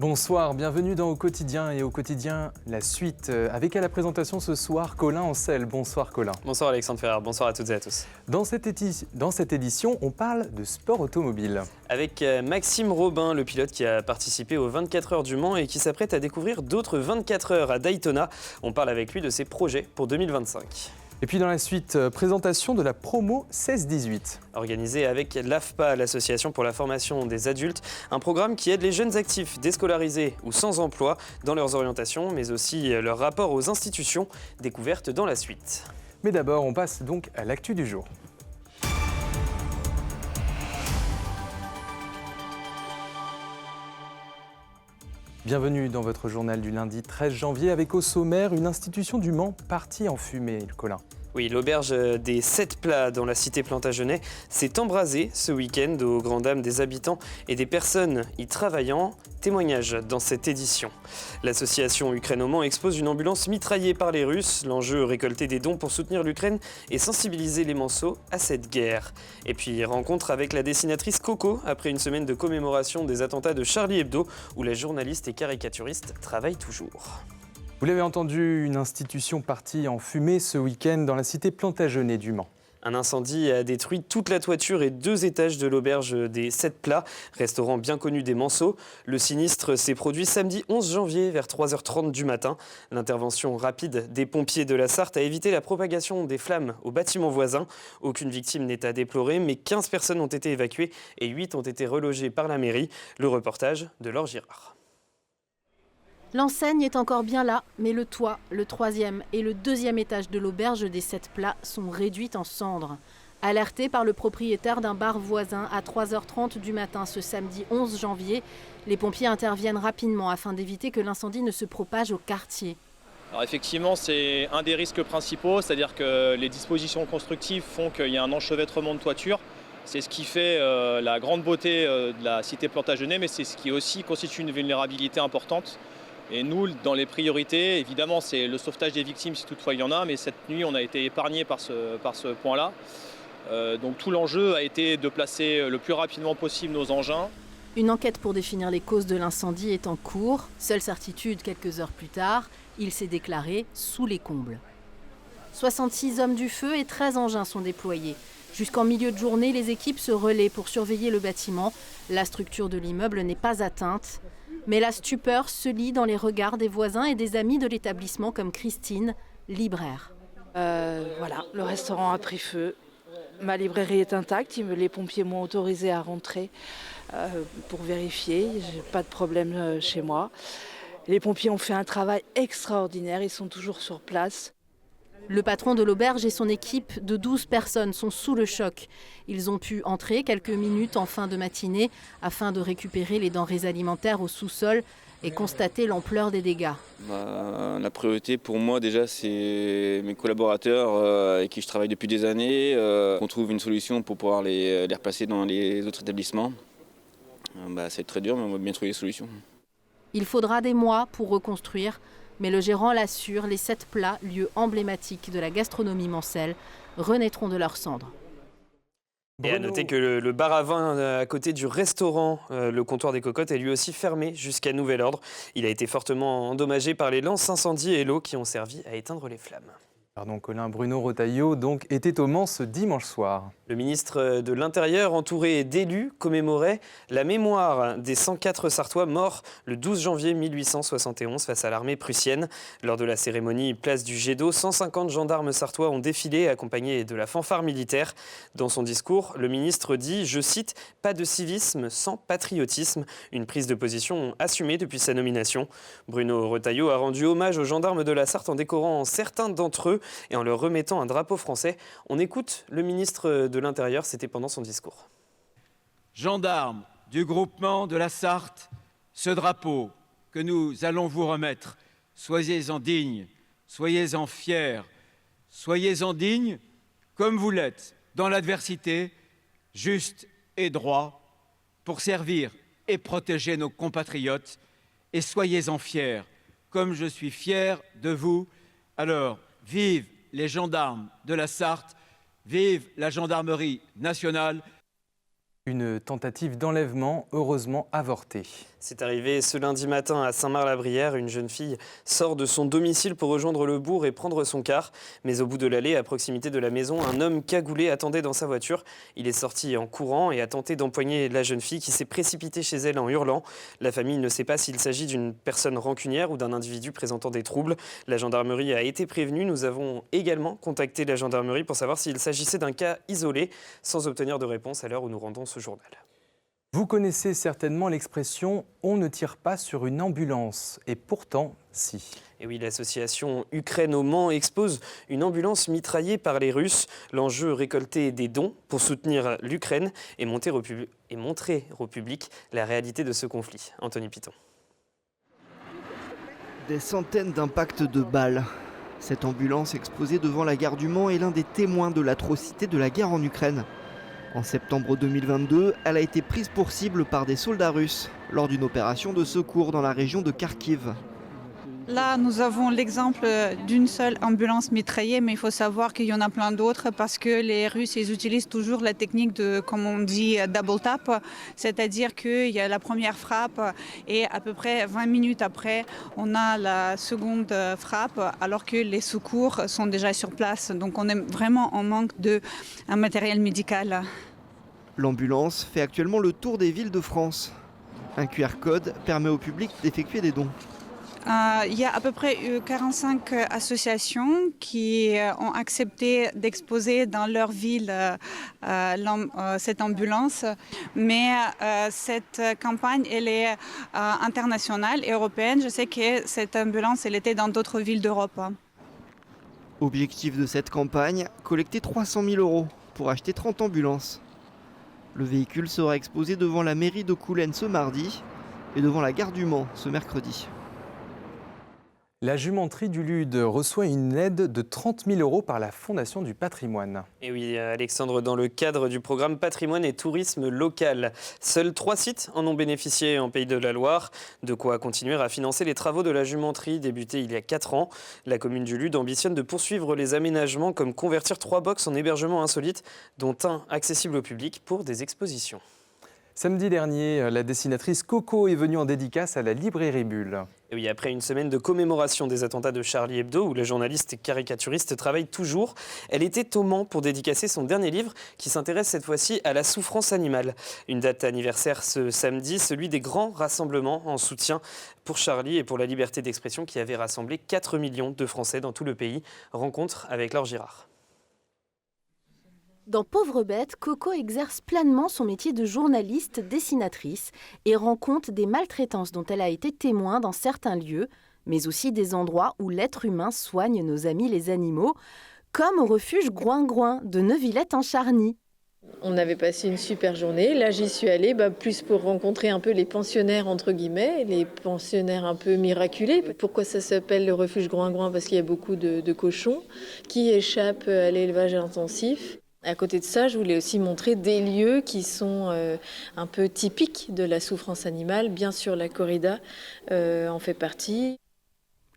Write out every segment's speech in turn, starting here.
Bonsoir, bienvenue dans Au Quotidien et Au Quotidien, la suite avec à la présentation ce soir Colin Ancel. Bonsoir Colin. Bonsoir Alexandre Ferrer, bonsoir à toutes et à tous. Dans cette édition, on parle de sport automobile. Avec Maxime Robin, le pilote qui a participé aux 24 heures du Mans et qui s'apprête à découvrir d'autres 24 heures à Daytona. On parle avec lui de ses projets pour 2025. Et puis dans la suite, présentation de la promo 16-18. Organisée avec l'AFPA, l'Association pour la formation des adultes, un programme qui aide les jeunes actifs déscolarisés ou sans emploi dans leurs orientations, mais aussi leur rapport aux institutions, découvertes dans la suite. Mais d'abord, on passe donc à l'actu du jour. Bienvenue dans votre journal du lundi 13 janvier avec au sommaire une institution du Mans partie en fumée, Colin. Oui, l'auberge des 7 plats dans la cité Plantagenet s'est embrasée ce week-end aux grandes dames des habitants et des personnes y travaillant. Témoignage dans cette édition. L'association Ukraine au Mans expose une ambulance mitraillée par les Russes. L'enjeu, récolter des dons pour soutenir l'Ukraine et sensibiliser les Manceaux à cette guerre. Et puis rencontre avec la dessinatrice Coco après une semaine de commémoration des attentats de Charlie Hebdo où la journaliste et caricaturiste travaille toujours. Vous l'avez entendu, une institution partie en fumée ce week-end dans la cité Plantagenet du Mans. Un incendie a détruit toute la toiture et 2 étages de l'auberge des 7 plats, restaurant bien connu des Manceaux. Le sinistre s'est produit samedi 11 janvier vers 3h30 du matin. L'intervention rapide des pompiers de la Sarthe a évité la propagation des flammes aux bâtiments voisins. Aucune victime n'est à déplorer, mais 15 personnes ont été évacuées et 8 ont été relogées par la mairie. Le reportage de Laure Girard. L'enseigne est encore bien là, mais le toit, le 3e et le 2e étage de l'auberge des 7 plats sont réduits en cendres. Alertés par le propriétaire d'un bar voisin à 3h30 du matin ce samedi 11 janvier, les pompiers interviennent rapidement afin d'éviter que l'incendie ne se propage au quartier. Alors effectivement, c'est un des risques principaux, c'est-à-dire que les dispositions constructives font qu'il y a un enchevêtrement de toiture. C'est ce qui fait la grande beauté de la cité Plantagenet, mais c'est ce qui aussi constitue une vulnérabilité importante. Et nous, dans les priorités, évidemment, c'est le sauvetage des victimes si toutefois il y en a, mais cette nuit, on a été épargné par ce point-là. Donc tout l'enjeu a été de placer le plus rapidement possible nos engins. Une enquête pour définir les causes de l'incendie est en cours. Seule certitude, quelques heures plus tard, il s'est déclaré sous les combles. 66 hommes du feu et 13 engins sont déployés. Jusqu'en milieu de journée, les équipes se relaient pour surveiller le bâtiment. La structure de l'immeuble n'est pas atteinte. Mais la stupeur se lit dans les regards des voisins et des amis de l'établissement comme Christine, libraire. Voilà, le restaurant a pris feu. Ma librairie est intacte. Les pompiers m'ont autorisé à rentrer pour vérifier. J'ai pas de problème chez moi. Les pompiers ont fait un travail extraordinaire. Ils sont toujours sur place. Le patron de l'auberge et son équipe de 12 personnes sont sous le choc. Ils ont pu entrer quelques minutes en fin de matinée afin de récupérer les denrées alimentaires au sous-sol et constater l'ampleur des dégâts. La priorité pour moi déjà, c'est mes collaborateurs avec qui je travaille depuis des années. On trouve une solution pour pouvoir les replacer dans les autres établissements. C'est très dur, mais on va bien trouver des solutions. Il faudra des mois pour reconstruire. Mais le gérant l'assure, les 7 plats, lieux emblématiques de la gastronomie mancelle, renaîtront de leurs cendres. Et à noter que le bar à vin à côté du restaurant, le comptoir des Cocottes, est lui aussi fermé jusqu'à nouvel ordre. Il a été fortement endommagé par les lances incendie et l'eau qui ont servi à éteindre les flammes. Pardon Colin, Bruno Retailleau était au Mans ce dimanche soir. Le ministre de l'Intérieur, entouré d'élus, commémorait la mémoire des 104 Sarthois morts le 12 janvier 1871 face à l'armée prussienne. Lors de la cérémonie place du Jet d'eau, 150 gendarmes sarthois ont défilé accompagnés de la fanfare militaire. Dans son discours, le ministre dit, je cite, « Pas de civisme sans patriotisme », une prise de position assumée depuis sa nomination. Bruno Retailleau a rendu hommage aux gendarmes de la Sarthe en décorant certains d'entre eux et en leur remettant un drapeau français. On écoute le ministre de l'Intérieur, c'était pendant son discours. Gendarmes du groupement de la Sarthe, ce drapeau que nous allons vous remettre, soyez-en dignes, soyez-en fiers, soyez-en dignes comme vous l'êtes dans l'adversité, juste et droit, pour servir et protéger nos compatriotes, et soyez-en fiers, comme je suis fier de vous. Alors, vive les gendarmes de la Sarthe, vive la gendarmerie nationale. Une tentative d'enlèvement heureusement avortée. C'est arrivé ce lundi matin à Saint-Marc-la-Brière. Une jeune fille sort de son domicile pour rejoindre le bourg et prendre son car. Mais au bout de l'allée, à proximité de la maison, un homme cagoulé attendait dans sa voiture. Il est sorti en courant et a tenté d'empoigner la jeune fille qui s'est précipitée chez elle en hurlant. La famille ne sait pas s'il s'agit d'une personne rancunière ou d'un individu présentant des troubles. La gendarmerie a été prévenue. Nous avons également contacté la gendarmerie pour savoir s'il s'agissait d'un cas isolé, sans obtenir de réponse à l'heure où nous rendons ce journal. Vous connaissez certainement l'expression « on ne tire pas sur une ambulance » et pourtant, si. Et oui, l'association Ukraine au Mans expose une ambulance mitraillée par les Russes. L'enjeu, récolter des dons pour soutenir l'Ukraine et montrer au public la réalité de ce conflit. Anthony Piton. Des centaines d'impacts de balles. Cette ambulance exposée devant la gare du Mans est l'un des témoins de l'atrocité de la guerre en Ukraine. En septembre 2022, elle a été prise pour cible par des soldats russes lors d'une opération de secours dans la région de Kharkiv. Là, nous avons l'exemple d'une seule ambulance mitraillée, mais il faut savoir qu'il y en a plein d'autres parce que les Russes ils utilisent toujours la technique de, comme on dit, double tap, c'est-à-dire qu'il y a la première frappe et à peu près 20 minutes après, on a la seconde frappe alors que les secours sont déjà sur place. Donc on est vraiment en manque de matériel médical. L'ambulance fait actuellement le tour des villes de France. Un QR code permet au public d'effectuer des dons. Il y a à peu près 45 associations qui ont accepté d'exposer dans leur ville cette ambulance. Mais cette campagne, elle est internationale et européenne. Je sais que cette ambulance, elle était dans d'autres villes d'Europe. Objectif de cette campagne, collecter 300 000 € pour acheter 30 ambulances. Le véhicule sera exposé devant la mairie de Coulennes ce mardi et devant la gare du Mans ce mercredi. La jumenterie du Lude reçoit une aide de 30 000 € par la Fondation du patrimoine. Et oui, Alexandre, dans le cadre du programme Patrimoine et Tourisme Local. Seuls 3 sites en ont bénéficié en Pays de la Loire. De quoi continuer à financer les travaux de la jumenterie débutés il y a 4 ans. La commune du Lude ambitionne de poursuivre les aménagements comme convertir 3 box en hébergement insolite, dont un accessible au public pour des expositions. Samedi dernier, la dessinatrice Coco est venue en dédicace à la librairie Bulle. Et oui, après une semaine de commémoration des attentats de Charlie Hebdo, où la journaliste caricaturiste travaille toujours, elle était au Mans pour dédicacer son dernier livre qui s'intéresse cette fois-ci à la souffrance animale. Une date anniversaire ce samedi, celui des grands rassemblements en soutien pour Charlie et pour la liberté d'expression qui avait rassemblé 4 millions de Français dans tout le pays. Rencontre avec Laure Girard. Dans Pauvre bête, Coco exerce pleinement son métier de journaliste dessinatrice et rend compte des maltraitances dont elle a été témoin dans certains lieux, mais aussi des endroits où l'être humain soigne nos amis les animaux, comme au refuge Groing-Groing de Neuvillette-en-Charny. On avait passé une super journée. Là, j'y suis allée plus pour rencontrer un peu les pensionnaires, entre guillemets, les pensionnaires un peu miraculés. Pourquoi ça s'appelle le refuge Groing-Groing? Parce qu'il y a beaucoup de cochons qui échappent à l'élevage intensif. À côté de ça, je voulais aussi montrer des lieux qui sont un peu typiques de la souffrance animale. Bien sûr, la corrida en fait partie.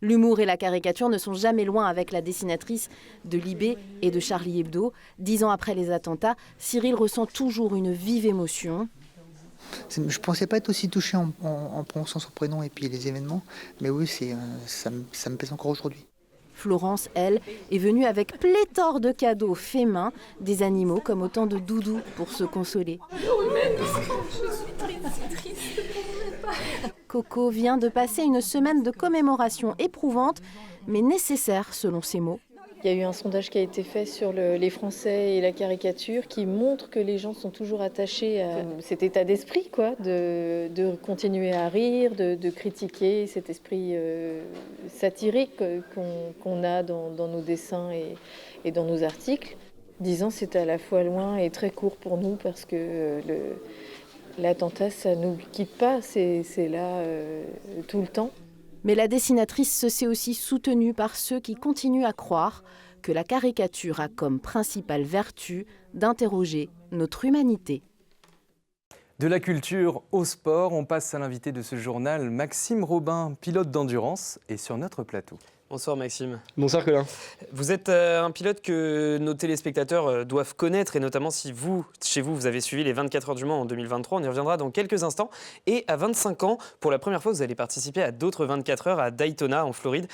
L'humour et la caricature ne sont jamais loin avec la dessinatrice de Libé et de Charlie Hebdo. 10 ans après les attentats, Cyril ressent toujours une vive émotion. Je ne pensais pas être aussi touché en prononçant son prénom et puis les événements, mais oui, ça me pèse encore aujourd'hui. Florence, elle, est venue avec pléthore de cadeaux faits main, des animaux comme autant de doudous pour se consoler. Coco vient de passer une semaine de commémoration éprouvante, mais nécessaire selon ses mots. Il y a eu un sondage qui a été fait sur les Français et la caricature qui montre que les gens sont toujours attachés à cet état d'esprit, de continuer à rire, de critiquer cet esprit satirique qu'on a dans nos dessins et dans nos articles. 10 ans, c'est à la fois loin et très court pour nous parce que l'attentat, ça ne nous quitte pas, c'est là tout le temps. Mais la dessinatrice se sait aussi soutenue par ceux qui continuent à croire que la caricature a comme principale vertu d'interroger notre humanité. De la culture au sport, on passe à l'invité de ce journal, Maxime Robin, pilote d'endurance, est sur notre plateau. Bonsoir Maxime. Bonsoir Colin. Vous êtes un pilote que nos téléspectateurs doivent connaître, et notamment si chez vous, vous avez suivi les 24 heures du Mans en 2023. On y reviendra dans quelques instants. Et à 25 ans, pour la première fois, vous allez participer à d'autres 24 heures à Daytona, en Floride.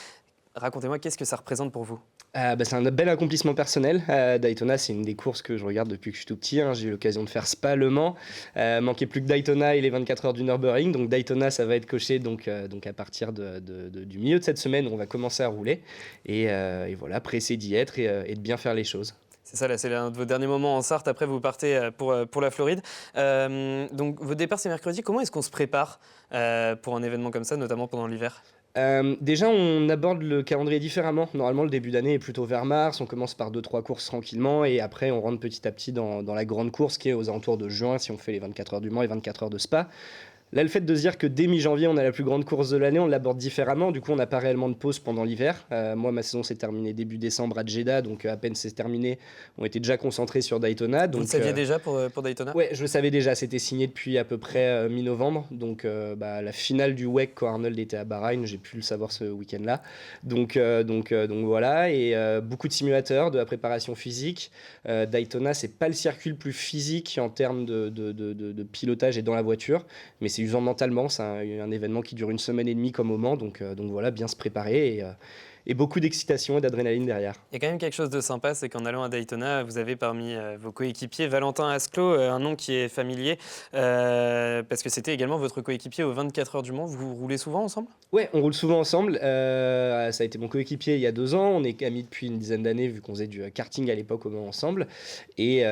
Racontez-moi, qu'est-ce que ça représente pour vous ? C'est un bel accomplissement personnel. Daytona, c'est une des courses que je regarde depuis que je suis tout petit. J'ai eu l'occasion de faire Spa, Le Mans. Manquait plus que Daytona et les 24 heures du Nürburgring. Donc Daytona, ça va être coché donc à partir du milieu de cette semaine, on va commencer à rouler. Et voilà, pressé d'y être et de bien faire les choses. C'est ça, là, c'est l'un de vos derniers moments en Sarthe. Après, vous partez pour la Floride. Donc, votre départ, c'est mercredi. Comment est-ce qu'on se prépare pour un événement comme ça, notamment pendant l'hiver ? Déjà, on aborde le calendrier différemment. Normalement, le début d'année est plutôt vers mars. On commence par 2-3 courses tranquillement et après, on rentre petit à petit dans la grande course qui est aux alentours de juin si on fait les 24 heures du Mans et 24 heures de Spa. Là, le fait de se dire que dès mi-janvier, on a la plus grande course de l'année, on l'aborde différemment. Du coup, on n'a pas réellement de pause pendant l'hiver. Moi, ma saison s'est terminée début décembre à Jeddah, donc à peine c'est terminé, on était déjà concentrés sur Daytona. Donc, vous le saviez déjà pour Daytona ? Ouais, je le savais déjà. C'était signé depuis à peu près mi-novembre. Donc, la finale du WEC, quand Arnold était à Bahreïn, j'ai pu le savoir ce week-end-là. Donc voilà. Et beaucoup de simulateurs, de la préparation physique. Daytona, c'est pas le circuit le plus physique en termes de pilotage et dans la voiture, mais c'est usant mentalement, c'est un événement qui dure 1 semaine et demie comme au Mans, donc voilà, bien se préparer et beaucoup d'excitation et d'adrénaline derrière. Il y a quand même quelque chose de sympa, c'est qu'en allant à Daytona, vous avez parmi vos coéquipiers Valentin Asclot, un nom qui est familier, parce que c'était également votre coéquipier aux 24 heures du Mans. Vous roulez souvent ensemble ? Ouais, on roule souvent ensemble. Ça a été mon coéquipier il y a 2 ans. On est amis depuis une dizaine d'années, vu qu'on faisait du karting à l'époque au Mans ensemble. Et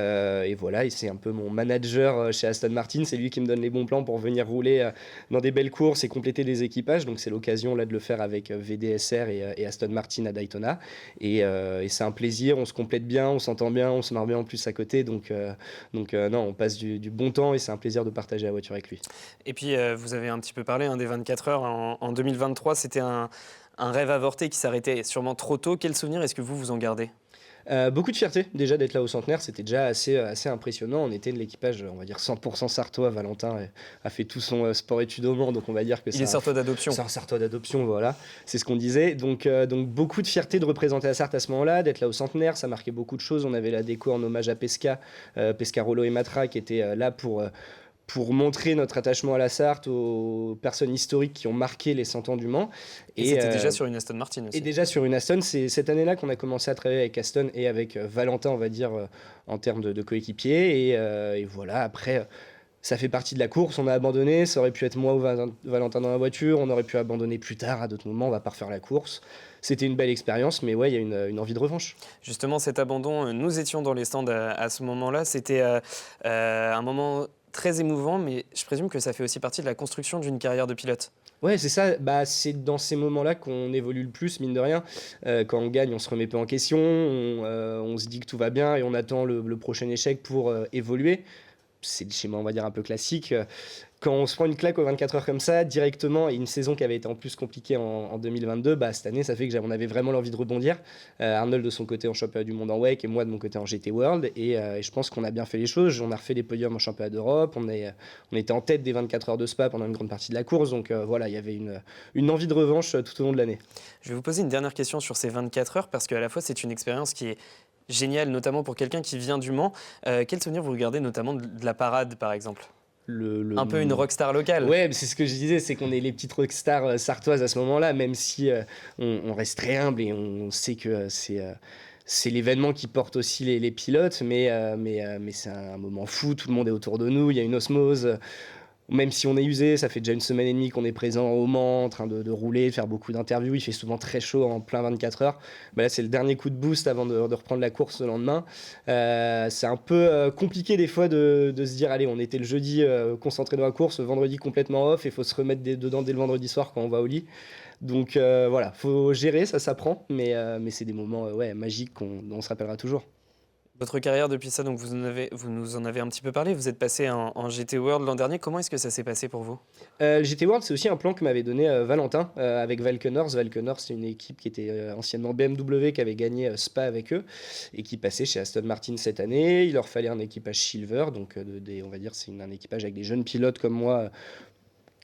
voilà, et c'est un peu mon manager chez Aston Martin. C'est lui qui me donne les bons plans pour venir rouler dans des belles courses et compléter des équipages. Donc c'est l'occasion là de le faire avec VDSR et Aston Martin à Daytona. Et c'est un plaisir, on se complète bien, on s'entend bien, on se marre bien en plus à côté. Donc non, on passe du bon temps et c'est un plaisir de partager la voiture avec lui. Et puis vous avez un petit peu parlé des 24 heures en 2023. C'était un rêve avorté qui s'arrêtait sûrement trop tôt. Quel souvenir est-ce que vous en gardez ? Beaucoup de fierté déjà d'être là au centenaire, c'était déjà assez impressionnant. On était de l'équipage, on va dire 100% sartois. Valentin a fait tout son sport-études au Mans, donc on va dire que il est sartois d'adoption. C'est un sartois d'adoption, voilà, c'est ce qu'on disait. Donc beaucoup de fierté de représenter la Sarthe à ce moment-là, d'être là au centenaire, ça marquait beaucoup de choses. On avait la déco en hommage à Pescarolo et Matra qui étaient là pour montrer notre attachement à la Sarthe, aux personnes historiques qui ont marqué les 100 ans du Mans. Et c'était déjà sur une Aston Martin aussi. Et déjà sur une Aston, c'est cette année-là qu'on a commencé à travailler avec Aston et avec Valentin, on va dire, en termes de coéquipier. Et voilà, après, ça fait partie de la course, on a abandonné, ça aurait pu être moi ou Valentin dans la voiture, on aurait pu abandonner plus tard à d'autres moments, on va pas refaire la course. C'était une belle expérience, mais ouais, il y a une envie de revanche. Justement, cet abandon, nous étions dans les stands à ce moment-là, c'était un moment très émouvant, mais je présume que ça fait aussi partie de la construction d'une carrière de pilote. Ouais, c'est ça. C'est dans ces moments-là qu'on évolue le plus, mine de rien. Quand on gagne, on se remet peu en question, on se dit que tout va bien et on attend le prochain échec pour évoluer. C'est le schéma, on va dire, un peu classique. Quand on se prend une claque aux 24 heures comme ça, directement, et une saison qui avait été en plus compliquée en 2022, cette année, ça fait qu'on avait vraiment l'envie de rebondir. Arnold de son côté en championnat du monde en WEC et moi de mon côté en GT World. Et je pense qu'on a bien fait les choses. On a refait des podiums en championnat d'Europe. On était en tête des 24 heures de Spa pendant une grande partie de la course. Donc voilà, il y avait une envie de revanche tout au long de l'année. Je vais vous poser une dernière question sur ces 24 heures, parce qu'à la fois, c'est une expérience qui est géniale, notamment pour quelqu'un qui vient du Mans. Quel souvenir vous regardez notamment de la parade, par exemple ? Un peu une rockstar locale. Ouais, c'est ce que je disais, c'est qu'on est les petites rockstars sartoises à ce moment-là, même si on reste très humble et on sait que c'est l'événement qui porte aussi les pilotes, mais c'est un moment fou, tout le monde est autour de nous, il y a une osmose. Même si on est usé, ça fait déjà 1 semaine et demie qu'on est présent au Mans, en train de rouler, de faire beaucoup d'interviews. Il fait souvent très chaud en plein 24 heures. Là, c'est le dernier coup de boost avant de reprendre la course le lendemain. C'est un peu compliqué des fois de se dire, allez, on était le jeudi concentré dans la course, le vendredi complètement off, et il faut se remettre dedans dès le vendredi soir quand on va au lit. Donc voilà, faut gérer, ça s'apprend, mais c'est des moments magiques dont on se rappellera toujours. Votre carrière depuis ça, donc vous nous en avez un petit peu parlé, vous êtes passé en GT World l'an dernier. Comment est-ce que ça s'est passé pour vous ? Le GT World, c'est aussi un plan que m'avait donné Valentin avec Valkenors. Valkenors, c'est une équipe qui était anciennement BMW, qui avait gagné Spa avec eux et qui passait chez Aston Martin cette année. Il leur fallait un équipage Silver, donc on va dire c'est un équipage avec des jeunes pilotes comme moi,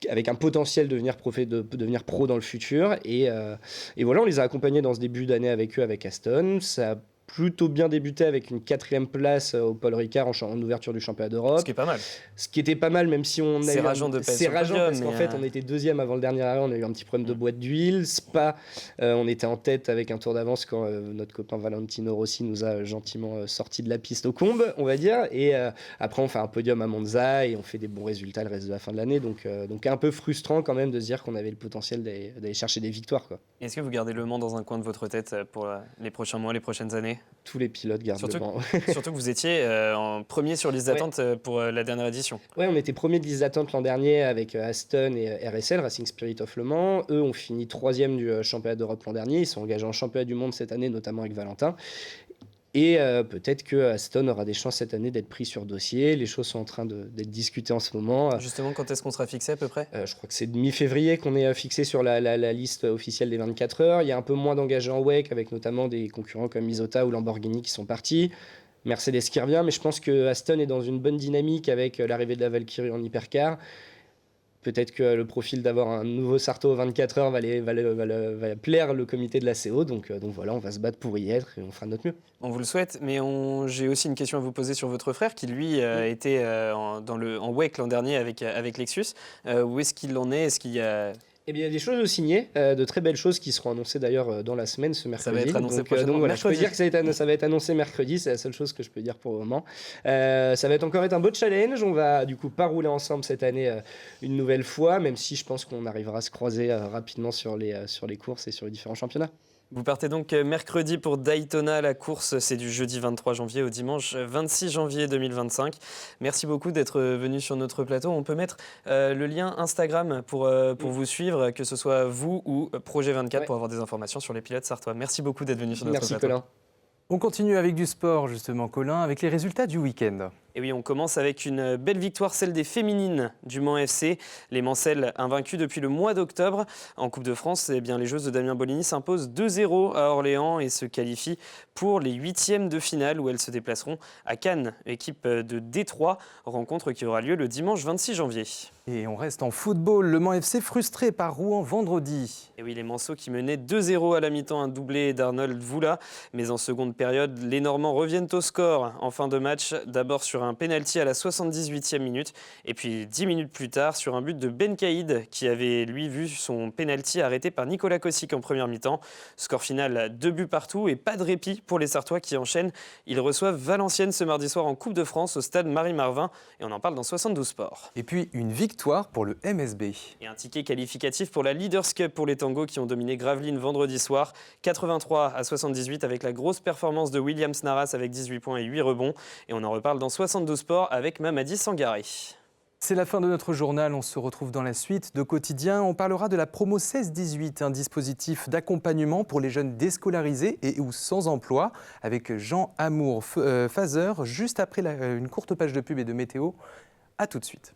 avec un potentiel de devenir pro dans le futur. Et voilà, on les a accompagnés dans ce début d'année avec eux, avec Aston. Ça a plutôt bien débuté avec une 4e place au Paul Ricard en ouverture du championnat d'Europe. Ce qui est pas mal. Ce qui était pas mal, même si on a c'est eu rageant de c'est rageant parce qu'en fait on était 2e avant le dernier arrêt, on a eu un petit problème de boîte d'huile. Spa, on était en tête avec un tour d'avance quand notre copain Valentino Rossi nous a gentiment sorti de la piste aux combes, on va dire. Et après on fait un podium à Monza et on fait des bons résultats le reste de la fin de l'année. Donc un peu frustrant quand même de se dire qu'on avait le potentiel d'aller chercher des victoires, quoi. Est-ce que vous gardez Le Mans dans un coin de votre tête pour les prochains mois, les prochaines années ? Tous les pilotes gardent Le Mans. Surtout que vous étiez en premier sur liste d'attente pour la dernière édition. Ouais, on était premier de liste d'attente l'an dernier avec Aston et RSL, Racing Spirit of Le Mans. Eux ont fini 3e du championnat d'Europe l'an dernier. Ils sont engagés en championnat du monde cette année, notamment avec Valentin. Et peut-être que Aston aura des chances cette année d'être pris sur dossier. Les choses sont en train d'être discutées en ce moment. Justement, quand est-ce qu'on sera fixé à peu près ? Je crois que c'est mi-février qu'on est fixé sur la liste officielle des 24 heures. Il y a un peu moins d'engagés en WEC, avec notamment des concurrents comme Isota ou Lamborghini qui sont partis. Mercedes qui revient, mais je pense que Aston est dans une bonne dynamique avec l'arrivée de la Valkyrie en hypercar. Peut-être que le profil d'avoir un nouveau Sarto aux 24 heures va plaire le comité de la CO. Donc voilà, on va se battre pour y être et on fera de notre mieux. On vous le souhaite, mais j'ai aussi une question à vous poser sur votre frère qui, lui, était en WEC l'an dernier avec Lexus. Où est-ce qu'il en est ? Est-ce qu'il y a... Eh bien, il y a des choses signées, de très belles choses qui seront annoncées d'ailleurs dans la semaine, ce mercredi. Ça va être annoncé prochainement. Donc voilà, je peux dire que ça va être annoncé mercredi, c'est la seule chose que je peux dire pour le moment. Ça va encore être un beau challenge, on va du coup pas rouler ensemble cette année une nouvelle fois, même si je pense qu'on arrivera à se croiser rapidement sur les courses et sur les différents championnats. Vous partez donc mercredi pour Daytona. La course, c'est du jeudi 23 janvier au dimanche 26 janvier 2025. Merci beaucoup d'être venu sur notre plateau. On peut mettre le lien Instagram pour vous suivre, que ce soit vous ou Projet 24 pour avoir des informations sur les pilotes sartois. Merci beaucoup d'être venu sur notre plateau. Merci Colin. On continue avec du sport, justement, Colin, avec les résultats du week-end. Et oui, on commence avec une belle victoire, celle des féminines du Mans FC. Les Mancelles, invaincus depuis le mois d'octobre. En Coupe de France, eh bien, les Joueuses de Damien Bolini s'imposent 2-0 à Orléans et se qualifient pour les 8e de finale où elles se déplaceront à Cannes, équipe de Détroit, rencontre qui aura lieu le dimanche 26 janvier. Et on reste en football, le Mans FC frustré par Rouen vendredi. Et oui, les Manceaux qui menaient 2-0 à la mi-temps, un doublé d'Arnold Voula. Mais en seconde période, les Normands reviennent au score en fin de match. D'abord sur un pénalty à la 78e minute. Et puis 10 minutes plus tard, sur un but de Ben Caïd, qui avait lui vu son pénalty arrêté par Nicolas Kossic en première mi-temps. Score final, 2 buts partout et pas de répit pour les Sartois qui enchaînent. Ils reçoivent Valenciennes ce mardi soir en Coupe de France au stade Marie-Marvin. Et on en parle dans 72 Sports. Et puis une victoire pour le MSB. Et un ticket qualificatif pour la Leaders Cup pour les Tangos qui ont dominé Gravelines vendredi soir. 83-78 avec la grosse performance de Williams Naras avec 18 points et 8 rebonds. Et on en reparle dans 72 Sports avec Mamadi Sangaré. C'est la fin de notre journal, on se retrouve dans la suite de Quotidien. On parlera de la promo 16-18, un dispositif d'accompagnement pour les jeunes déscolarisés et ou sans emploi, avec Jean Amour Fazer, juste après une courte page de pub et de météo. A tout de suite.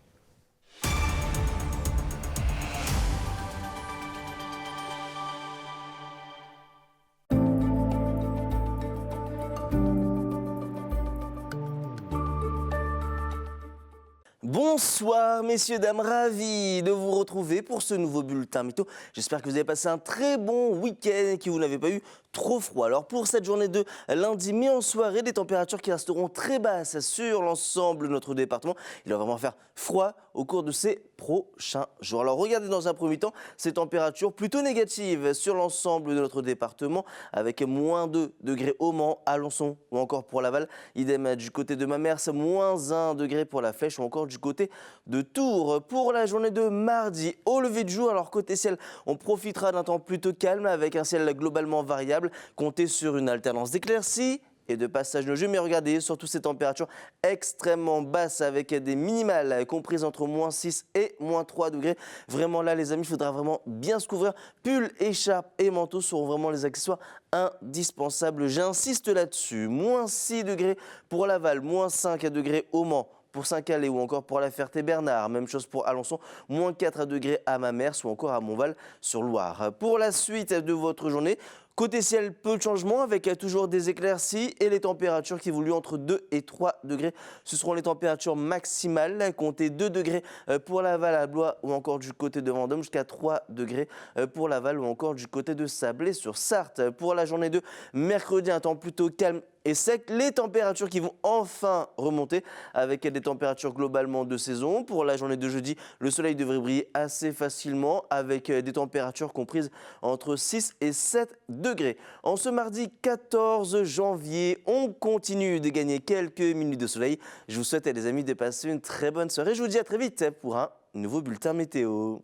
Bonsoir messieurs, dames, ravi de vous retrouver pour ce nouveau bulletin météo. J'espère que vous avez passé un très bon week-end et que vous n'avez pas eu trop froid. Alors pour cette journée de lundi, mais en soirée, des températures qui resteront très basses sur l'ensemble de notre département. Il va vraiment faire froid au cours de ces prochains jours. Alors regardez dans un premier temps ces températures plutôt négatives sur l'ensemble de notre département avec moins 2 degrés au Mans, Alençon ou encore pour Laval. Idem du côté de Mamers, moins 1 degré pour la Flèche ou encore du côté de Tours. Pour la journée de mardi, au lever du jour, alors côté ciel, on profitera d'un temps plutôt calme avec un ciel globalement variable. Comptez sur une alternance d'éclaircies et de passage nuageux, mais regardez surtout ces températures extrêmement basses avec des minimales comprises entre moins 6 et moins 3 degrés. Vraiment là les amis, il faudra vraiment bien se couvrir. Pull, écharpe et manteau seront vraiment les accessoires indispensables. J'insiste là-dessus. Moins 6 degrés pour Laval, moins 5 degrés au Mans. Pour Saint-Calais ou encore pour la Ferté-Bernard, même chose pour Alençon, moins 4 degrés à Mamers ou encore à Montval-sur-Loire. Pour la suite de votre journée, Côté ciel, peu de changements avec toujours des éclaircies et les températures qui évoluent entre 2 et 3 degrés. Ce seront les températures maximales, comptez 2 degrés pour Laval, à Blois ou encore du côté de Vendôme, jusqu'à 3 degrés pour Laval ou encore du côté de Sablé-sur-Sarthe. Pour la journée de mercredi, un temps plutôt calme et sec, les températures qui vont enfin remonter avec des températures globalement de saison. Pour la journée de jeudi, le soleil devrait briller assez facilement avec des températures comprises entre 6 et 7 degrés. En ce mardi 14 janvier, on continue de gagner quelques minutes de soleil. Je vous souhaite, les amis, de passer une très bonne soirée. Je vous dis à très vite pour un nouveau bulletin météo.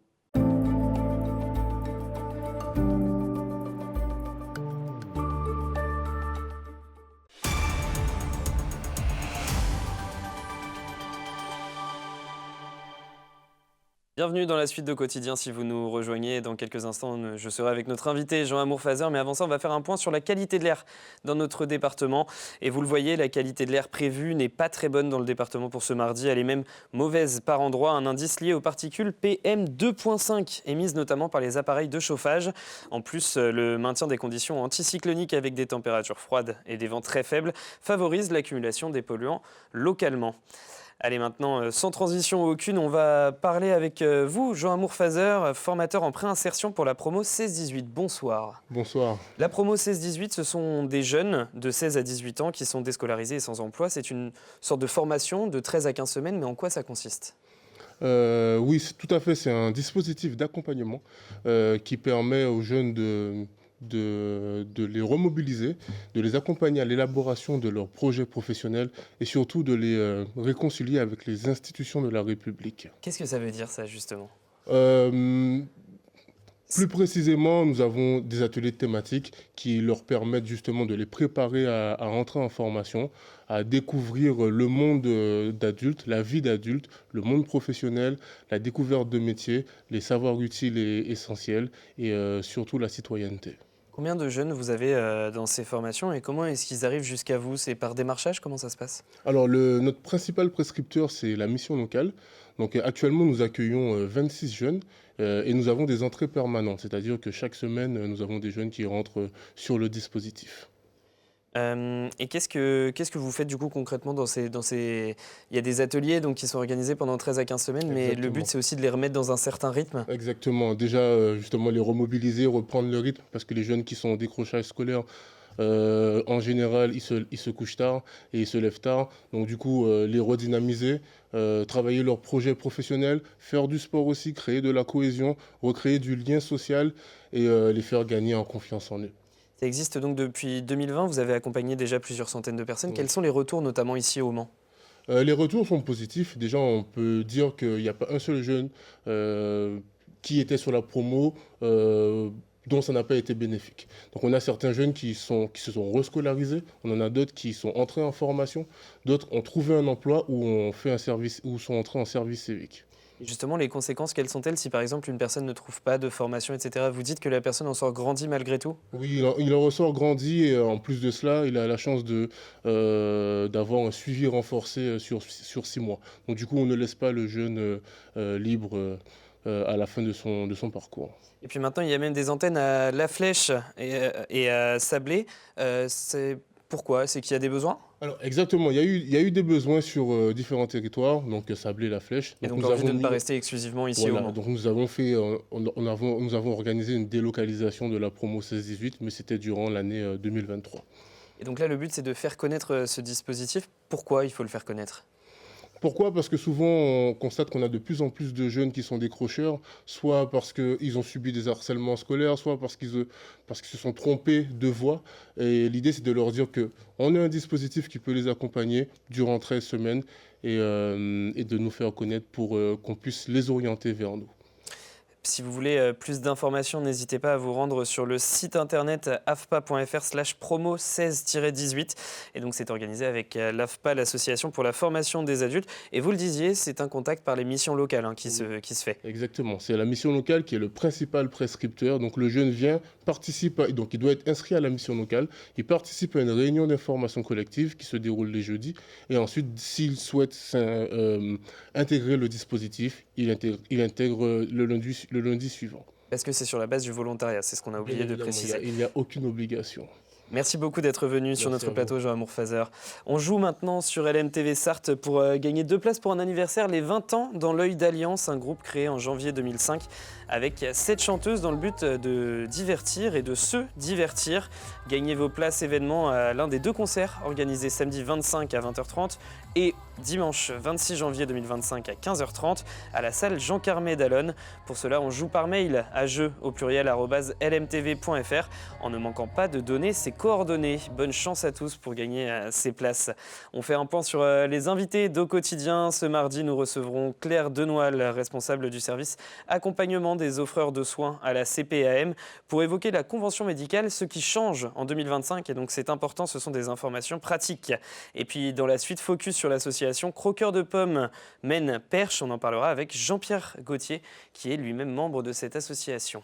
Bienvenue dans la suite de Quotidien. Si vous nous rejoignez dans quelques instants, je serai avec notre invité Jean Amour Fazer. Mais avant ça, on va faire un point sur la qualité de l'air dans notre département. Et vous le voyez, la qualité de l'air prévue n'est pas très bonne dans le département pour ce mardi. Elle est même mauvaise par endroits. Un indice lié aux particules PM2.5 émises notamment par les appareils de chauffage. En plus, le maintien des conditions anticycloniques avec des températures froides et des vents très faibles favorise l'accumulation des polluants localement. Allez, maintenant, sans transition aucune, on va parler avec vous, Jean Amour Fazer, formateur en préinsertion pour la promo 16-18. Bonsoir. Bonsoir. La promo 16-18, ce sont des jeunes de 16 à 18 ans qui sont déscolarisés et sans emploi. C'est une sorte de formation de 13 à 15 semaines, mais en quoi ça consiste ? Oui, tout à fait. C'est un dispositif d'accompagnement qui permet aux jeunes de les remobiliser, de les accompagner à l'élaboration de leurs projets professionnels et surtout de les réconcilier avec les institutions de la République. Qu'est-ce que ça veut dire, ça, justement ? Plus précisément, nous avons des ateliers thématiques qui leur permettent justement de les préparer à rentrer en formation, à découvrir le monde d'adulte, la vie d'adulte, le monde professionnel, la découverte de métiers, les savoirs utiles et essentiels et surtout la citoyenneté. Combien de jeunes vous avez dans ces formations et comment est-ce qu'ils arrivent jusqu'à vous ? C'est par démarchage ? Comment ça se passe ? Alors, notre principal prescripteur, c'est la mission locale. Donc, actuellement, nous accueillons 26 jeunes et nous avons des entrées permanentes. C'est-à-dire que chaque semaine, nous avons des jeunes qui rentrent sur le dispositif. Et qu'est-ce que vous faites du coup concrètement dans ces... Il y a des ateliers donc, qui sont organisés pendant 13 à 15 semaines, mais le but c'est aussi de les remettre dans un certain rythme. Exactement. Déjà, justement, les remobiliser, reprendre le rythme, parce que les jeunes qui sont en décrochage scolaire, en général, ils se couchent tard et ils se lèvent tard. Donc du coup, les redynamiser, travailler leurs projets professionnels, faire du sport aussi, créer de la cohésion, recréer du lien social et les faire gagner en confiance en eux. Ça existe donc depuis 2020, vous avez accompagné déjà plusieurs centaines de personnes. Oui. Quels sont les retours, notamment ici au Mans ? Les retours sont positifs. Déjà, on peut dire qu'il n'y a pas un seul jeune qui était sur la promo dont ça n'a pas été bénéfique. Donc on a certains jeunes qui se sont rescolarisés, on en a d'autres qui sont entrés en formation, d'autres ont trouvé un emploi ou sont entrés en service civique. Et justement, les conséquences, quelles sont-elles si par exemple une personne ne trouve pas de formation, etc. Vous dites que la personne en sort grandie malgré tout ? Oui, il en ressort grandi et en plus de cela, il a la chance d'avoir un suivi renforcé sur 6 mois. Donc du coup, on ne laisse pas le jeune libre à la fin de son parcours. Et puis maintenant, il y a même des antennes à La Flèche et à Sablé. Pourquoi ? C'est qu'il y a des besoins ? Alors exactement, il y a eu des besoins sur différents territoires, donc Sablé, La Flèche. Et donc l'envie de ne pas rester exclusivement ici au Mans. Donc nous avons organisé une délocalisation de la promo 16-18, mais c'était durant l'année 2023. Et donc là, le but, c'est de faire connaître ce dispositif. Pourquoi il faut le faire connaître ? Pourquoi ? Parce que souvent, on constate qu'on a de plus en plus de jeunes qui sont décrocheurs, soit parce qu'ils ont subi des harcèlements scolaires, soit parce qu'ils se sont trompés de voie. Et l'idée, c'est de leur dire qu'on a un dispositif qui peut les accompagner durant 13 semaines et de nous faire connaître pour qu'on puisse les orienter vers nous. Si vous voulez plus d'informations, n'hésitez pas à vous rendre sur le site internet afpa.fr/promo 16-18. Et donc c'est organisé avec l'AFPA, l'association pour la formation des adultes. Et vous le disiez, c'est un contact par les missions locales qui se fait. Exactement, c'est la mission locale qui est le principal prescripteur. Donc le jeune vient, participe, donc il doit être inscrit à la mission locale. Il participe à une réunion d'information collective qui se déroule les jeudis. Et ensuite, s'il souhaite intégrer le dispositif, il intègre le lundi suivant. Parce que c'est sur la base du volontariat, c'est ce qu'on a oublié de préciser. Il n'y a aucune obligation. Merci beaucoup d'être venu sur notre plateau, Jean-Amour Fazer. On joue maintenant sur LMTV Sarthe pour gagner 2 places pour un anniversaire, les 20 ans dans l'œil d'Alliance, un groupe créé en janvier 2005 avec 7 chanteuses dans le but de divertir et de se divertir. Gagnez vos places événements à l'un des 2 concerts organisés samedi 25 à 20h30 et dimanche 26 janvier 2025 à 15h30 à la salle Jean Carmet d'Allonne. Pour cela, on joue par mail à jeu@lmtv.fr en ne manquant pas de donner ses coordonnées. Bonne chance à tous pour gagner ces places. On fait un point sur les invités d'Au Quotidien. Ce mardi, nous recevrons Claire Denoël, responsable du service accompagnement des offreurs de soins à la CPAM, pour évoquer la convention médicale, ce qui change en 2025. Et donc c'est important, ce sont des informations pratiques. Et puis dans la suite, focus sur l'association Croqueurs de Pommes Maine Perche. On en parlera avec Jean-Pierre Gauthier, qui est lui-même membre de cette association.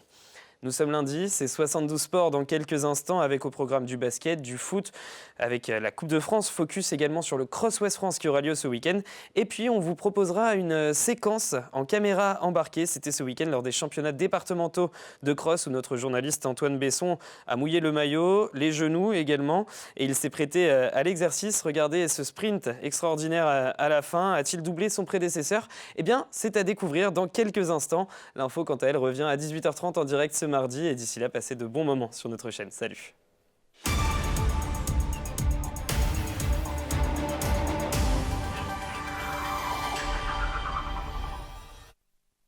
Nous sommes lundi, c'est 72 sports dans quelques instants avec au programme du basket, du foot, avec la Coupe de France, focus également sur le Cross West France qui aura lieu ce week-end. Et puis on vous proposera une séquence en caméra embarquée, c'était ce week-end lors des championnats départementaux de cross où notre journaliste Antoine Besson a mouillé le maillot, les genoux également, et il s'est prêté à l'exercice. Regardez ce sprint extraordinaire à la fin, a-t-il doublé son prédécesseur? Eh bien c'est à découvrir dans quelques instants. L'info quant à elle revient à 18h30 en direct ce mardi et d'ici là, passez de bons moments sur notre chaîne. Salut!